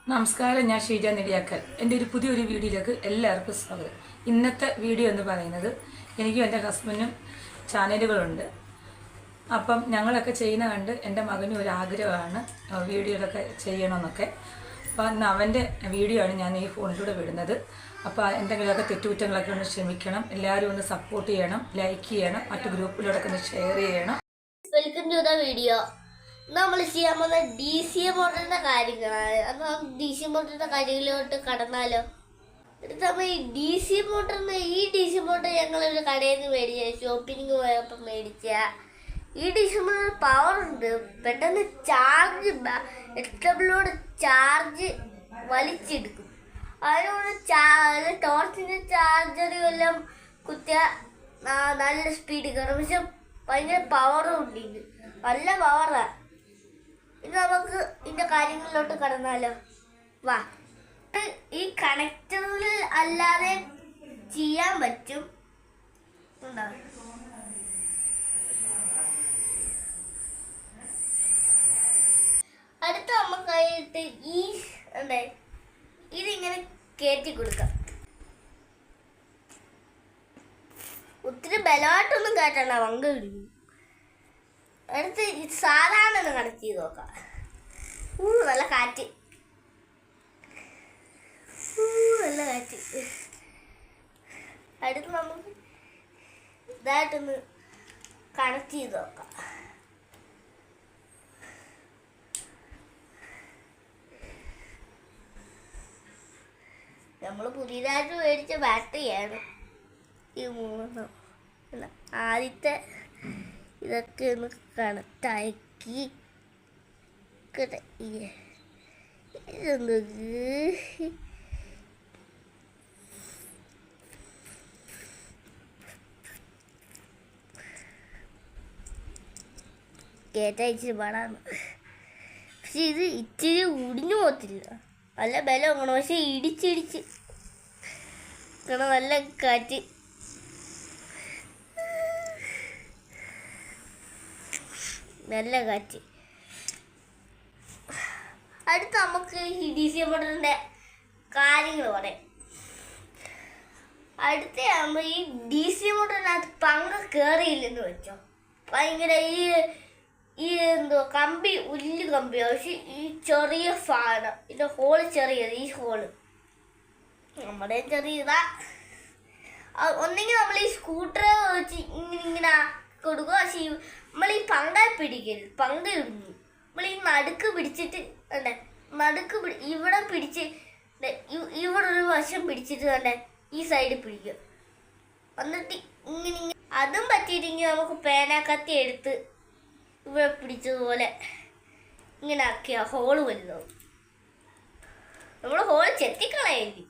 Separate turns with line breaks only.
നമസ്കാരം, ഞാൻ ഷീജ നെടിയാക്കൽ. എൻ്റെ ഒരു പുതിയൊരു വീഡിയോയിലേക്ക് എല്ലാവർക്കും സ്വാഗതം. ഇന്നത്തെ വീഡിയോ എന്ന് പറയുന്നത്, എനിക്കും എൻ്റെ ഹസ്ബൻഡിനും ചാനലുകളുണ്ട്. അപ്പം ഞങ്ങളൊക്കെ ചെയ്യുന്ന കണ്ട് എൻ്റെ മകനും ഒരു ആഗ്രഹമാണ് വീഡിയോയിലൊക്കെ ചെയ്യണമെന്നൊക്കെ. അപ്പോൾ അന്ന് അവൻ്റെ വീഡിയോ ആണ് ഞാൻ ഈ ഫോണിലൂടെ വിടുന്നത്. അപ്പോൾ എന്തെങ്കിലുമൊക്കെ തെറ്റുകുറ്റങ്ങളൊക്കെ ഒന്ന് ക്ഷമിക്കണം. എല്ലാവരും ഒന്ന് സപ്പോർട്ട് ചെയ്യണം, ലൈക്ക് ചെയ്യണം, മറ്റു ഗ്രൂപ്പിലൂടെ ഒന്ന് ഷെയർ ചെയ്യണം.
Welcome to the video. നമ്മൾ ചെയ്യാൻ പോകുന്ന DC മോട്ടറിന്റെ കാര്യങ്ങളാണ്. അന്ന് DC മോട്ടറിന്റെ കാര്യങ്ങളിലോട്ട് കടന്നാലോ. നമ്മൾ ഈ DC മോട്ടർ ഞങ്ങളൊരു കടയിൽ നിന്ന് മേടിച്ച, ഷോപ്പിംഗ് പോയപ്പോൾ മേടിച്ച ഈ DC മോട്ടർ പവർ ഉണ്ട്. പെട്ടെന്ന് ചാർജ് എക്സ്ട്രബിളോട് ചാർജ് വലിച്ചെടുക്കും. അതിനോട് ടോർച്ചിന്റെ ചാർജറും എല്ലാം കുത്തിയ നല്ല സ്പീഡ് കയറും. പക്ഷെ ഭയങ്കര പവറും ഉണ്ട്. നല്ല പവറാണ്. ഇത് നമുക്ക് ഇതിന്റെ കാര്യങ്ങളിലോട്ട് കടന്നാലോ. വാ, ഈ കണക്ടറിൽ അല്ലാതെ ചെയ്യാൻ പറ്റും. അടുത്ത നമുക്കായിട്ട് ഇതിങ്ങനെ കയറ്റി കൊടുക്കാം. ഒത്തിരി ബലമായിട്ടൊന്നും കയറ്റണ്ട, വങ്ക ഇടിക്കും. അടുത്ത് സാധാരണ ഒന്ന് കണക്ട് ചെയ്ത് നോക്കാം. നല്ല കാറ്റ്, നല്ല കാറ്റ്. അടുത്ത് നമുക്ക് ഇതായിട്ടൊന്ന് കണക്ട് ചെയ്ത് നോക്കാം. നമ്മൾ പുതിയതായിട്ട് മേടിച്ച ബാറ്ററിയാണ് ഈ 3. ആദ്യത്തെ ഇതൊക്കെ ഒന്ന് കണക്റ്റാക്കി ഇതൊന്ന് കേട്ടയച്ചിട്ട് പാടാണ്. പക്ഷെ ഇത് ഇച്ചിരി ഉടിഞ്ഞു പോകത്തില്ല, നല്ല ബലം വേണം. പക്ഷെ ഇടിച്ചിടിച്ച് നല്ല കാറ്റ്. നല്ല കാറ്റ്. അടുത്ത് നമുക്ക് ഈ DC മോട്ടറിന്റെ കാര്യങ്ങൾ പറയാം. അടുത്ത ഈ DC മോട്ടറിനകത്ത് പങ്ക കയറിയില്ലെന്ന് വെച്ചോ, ഭയങ്കര ഈ കമ്പി ഉല്ല് കമ്പിയാണ്. പക്ഷെ ഈ ചെറിയ ഫാന്, ഇതിന്റെ ഹോള് ചെറിയത്, ഈ ഹോള് നമ്മുടെ ചെറിയതാ. ഒന്നെങ്കിൽ നമ്മൾ ഈ സ്കൂട്ടർ വെച്ച് ഇങ്ങനെ കൊടുക്കുക. പക്ഷെ നമ്മൾ ഈ പങ്ക പിടിക്കരുത്, പങ്ക ഇടുന്നു. നമ്മൾ ഈ നടുക്ക് പിടിച്ചിട്ട് ഇവിടെ പിടിച്ച് ഇവിടെ ഒരു വശം പിടിച്ചിട്ട് ഈ സൈഡിൽ പിടിക്കുക. എന്നിട്ട് ഇങ്ങനെ അതും പറ്റിയിട്ടെങ്കിൽ നമുക്ക് പേനാക്കത്തി എടുത്ത് ഇവിടെ പിടിച്ചതുപോലെ ഇങ്ങനെ ആക്കിയ ഹോള് വലുതാവും. നമ്മൾ ഹോള് ചെത്തിക്കളയായിരിക്കും.